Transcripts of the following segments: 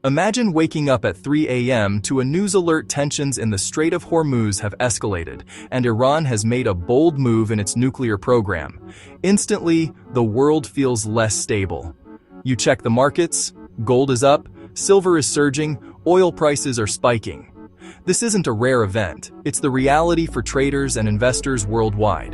Imagine waking up at 3 a.m. to a news alert: tensions in the Strait of Hormuz have escalated, and Iran has made a bold move in its nuclear program. Instantly, the world feels less stable. You check the markets, gold is up, silver is surging, oil prices are spiking. This isn't a rare event, it's the reality for traders and investors worldwide.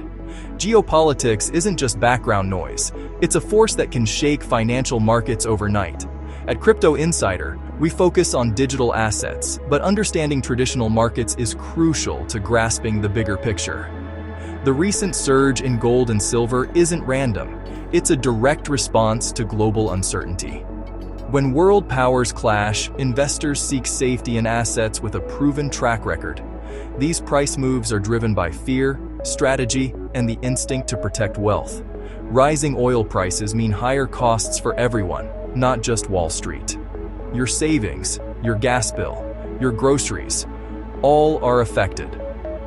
Geopolitics isn't just background noise, it's a force that can shake financial markets overnight. At Crypto Insider, we focus on digital assets, but understanding traditional markets is crucial to grasping the bigger picture. The recent surge in gold and silver isn't random, it's a direct response to global uncertainty. When world powers clash, investors seek safety in assets with a proven track record. These price moves are driven by fear, strategy, and the instinct to protect wealth. Rising oil prices mean higher costs for everyone, not just Wall Street. Your savings, your gas bill, your groceries, all are affected.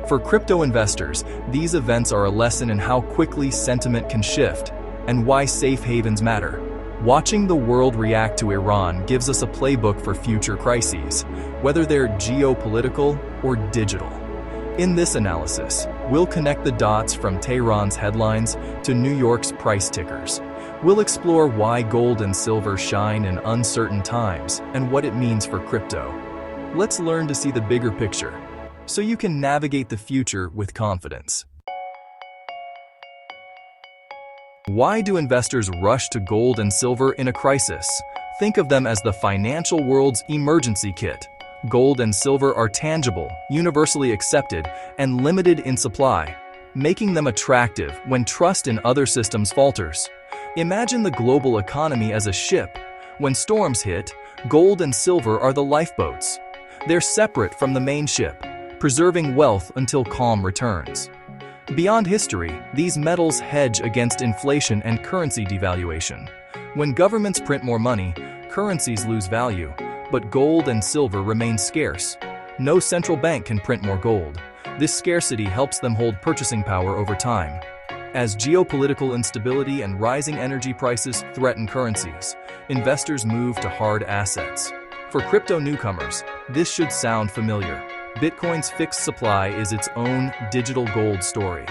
For crypto investors, these events are a lesson in how quickly sentiment can shift and why safe havens matter. Watching the world react to Iran gives us a playbook for future crises, whether they're geopolitical or digital. In this analysis, we'll connect the dots from Tehran's headlines to New York's price tickers. We'll explore why gold and silver shine in uncertain times and what it means for crypto. Let's learn to see the bigger picture, so you can navigate the future with confidence. Why do investors rush to gold and silver in a crisis? Think of them as the financial world's emergency kit. Gold and silver are tangible, universally accepted, and limited in supply, making them attractive when trust in other systems falters. Imagine the global economy as a ship. When storms hit, gold and silver are the lifeboats. They're separate from the main ship, preserving wealth until calm returns. Beyond history, these metals hedge against inflation and currency devaluation. When governments print more money, currencies lose value, but gold and silver remain scarce. No central bank can print more gold. This scarcity helps them hold purchasing power over time. As geopolitical instability and rising energy prices threaten currencies, investors move to hard assets. For crypto newcomers, this should sound familiar. Bitcoin's fixed supply is its own digital gold story.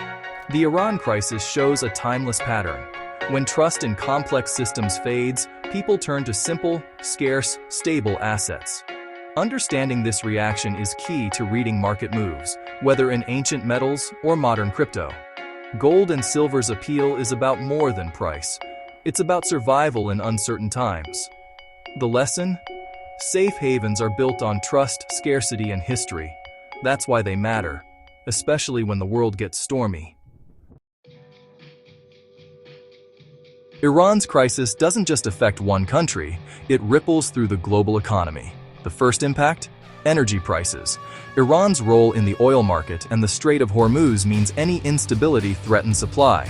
The Iran crisis shows a timeless pattern. When trust in complex systems fades, people turn to simple, scarce, stable assets. Understanding this reaction is key to reading market moves, whether in ancient metals or modern crypto. Gold and silver's appeal is about more than price. It's about survival in uncertain times. The lesson? Safe havens are built on trust, scarcity, and history. That's why they matter, especially when the world gets stormy. Iran's crisis doesn't just affect one country, it ripples through the global economy. The first impact? Energy prices. Iran's role in the oil market and the Strait of Hormuz means any instability threatens supply.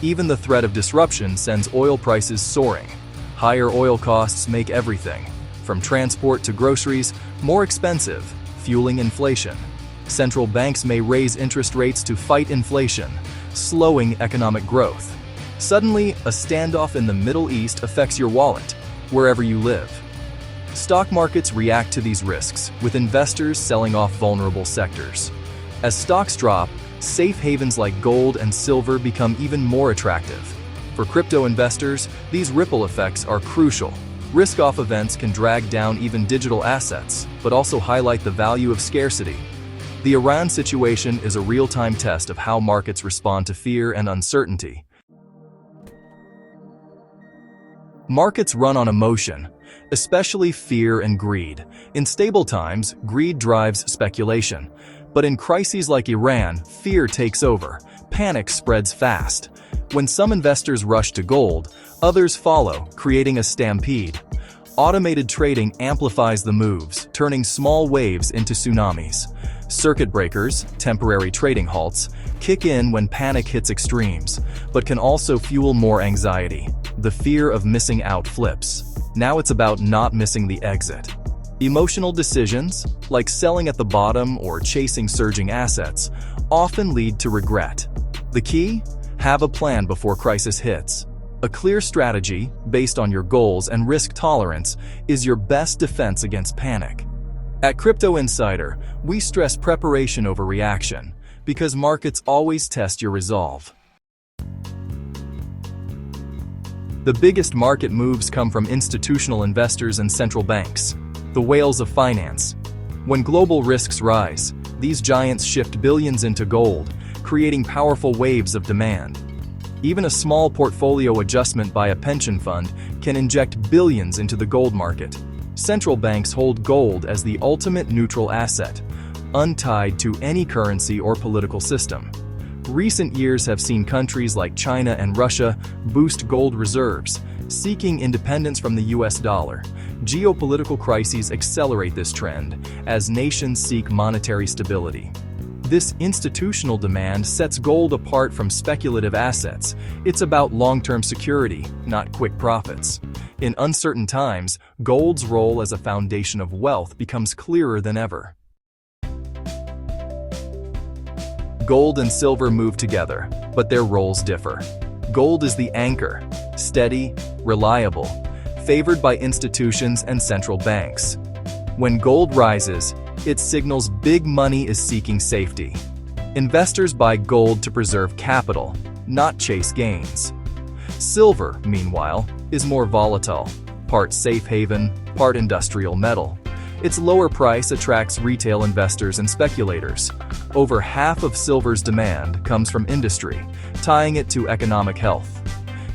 Even the threat of disruption sends oil prices soaring. Higher oil costs make everything, from transport to groceries, more expensive, fueling inflation. Central banks may raise interest rates to fight inflation, slowing economic growth. Suddenly, a standoff in the Middle East affects your wallet, wherever you live. Stock markets react to these risks, with investors selling off vulnerable sectors. As stocks drop, safe havens like gold and silver become even more attractive. For crypto investors, these ripple effects are crucial. Risk-off events can drag down even digital assets, but also highlight the value of scarcity. The Iran situation is a real-time test of how markets respond to fear and uncertainty. Markets run on emotion, especially fear and greed. In stable times, greed drives speculation. But in crises like Iran, fear takes over. Panic spreads fast. When some investors rush to gold, others follow, creating a stampede. Automated trading amplifies the moves, turning small waves into tsunamis. Circuit breakers, temporary trading halts, kick in when panic hits extremes, but can also fuel more anxiety. The fear of missing out flips. Now it's about not missing the exit. Emotional decisions, like selling at the bottom or chasing surging assets, often lead to regret. The key? Have a plan before crisis hits. A clear strategy, based on your goals and risk tolerance, is your best defense against panic. At Crypto Insider, we stress preparation over reaction, because markets always test your resolve. The biggest market moves come from institutional investors and central banks, the whales of finance. When global risks rise, these giants shift billions into gold, creating powerful waves of demand. Even a small portfolio adjustment by a pension fund can inject billions into the gold market. Central banks hold gold as the ultimate neutral asset, untied to any currency or political system. Recent years have seen countries like China and Russia boost gold reserves, seeking independence from the US dollar. Geopolitical crises accelerate this trend as nations seek monetary stability. This institutional demand sets gold apart from speculative assets. It's about long-term security, not quick profits. In uncertain times, gold's role as a foundation of wealth becomes clearer than ever. Gold and silver move together, but their roles differ. Gold is the anchor, steady, reliable, favored by institutions and central banks. When gold rises, it signals big money is seeking safety. Investors buy gold to preserve capital, not chase gains. Silver, meanwhile, is more volatile, part safe haven, part industrial metal. Its lower price attracts retail investors and speculators. Over half of silver's demand comes from industry, tying it to economic health.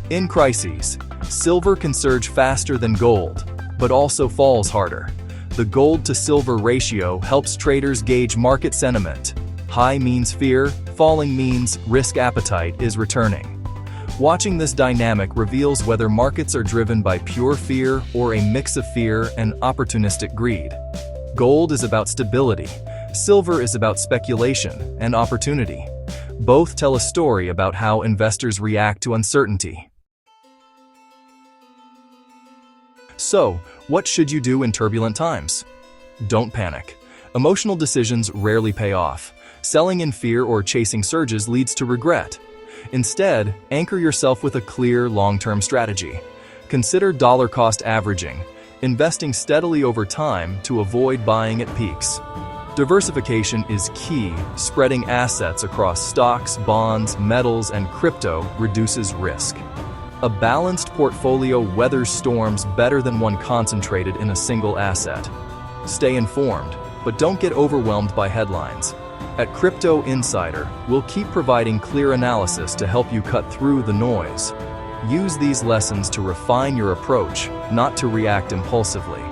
In crises, silver can surge faster than gold, but also falls harder. The gold-to-silver ratio helps traders gauge market sentiment. High means fear, falling means risk appetite is returning. Watching this dynamic reveals whether markets are driven by pure fear or a mix of fear and opportunistic greed. Gold is about stability. Silver is about speculation and opportunity. Both tell a story about how investors react to uncertainty. So, what should you do in turbulent times? Don't panic. Emotional decisions rarely pay off. Selling in fear or chasing surges leads to regret. Instead, anchor yourself with a clear, long-term strategy. Consider dollar-cost averaging, investing steadily over time to avoid buying at peaks. Diversification is key. Spreading assets across stocks, bonds, metals, and crypto reduces risk. A balanced portfolio weathers storms better than one concentrated in a single asset. Stay informed, but don't get overwhelmed by headlines. At Crypto Insider, we'll keep providing clear analysis to help you cut through the noise. Use these lessons to refine your approach, not to react impulsively.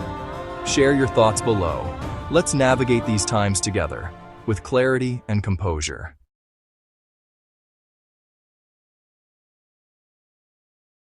Share your thoughts below. Let's navigate these times together, with clarity and composure.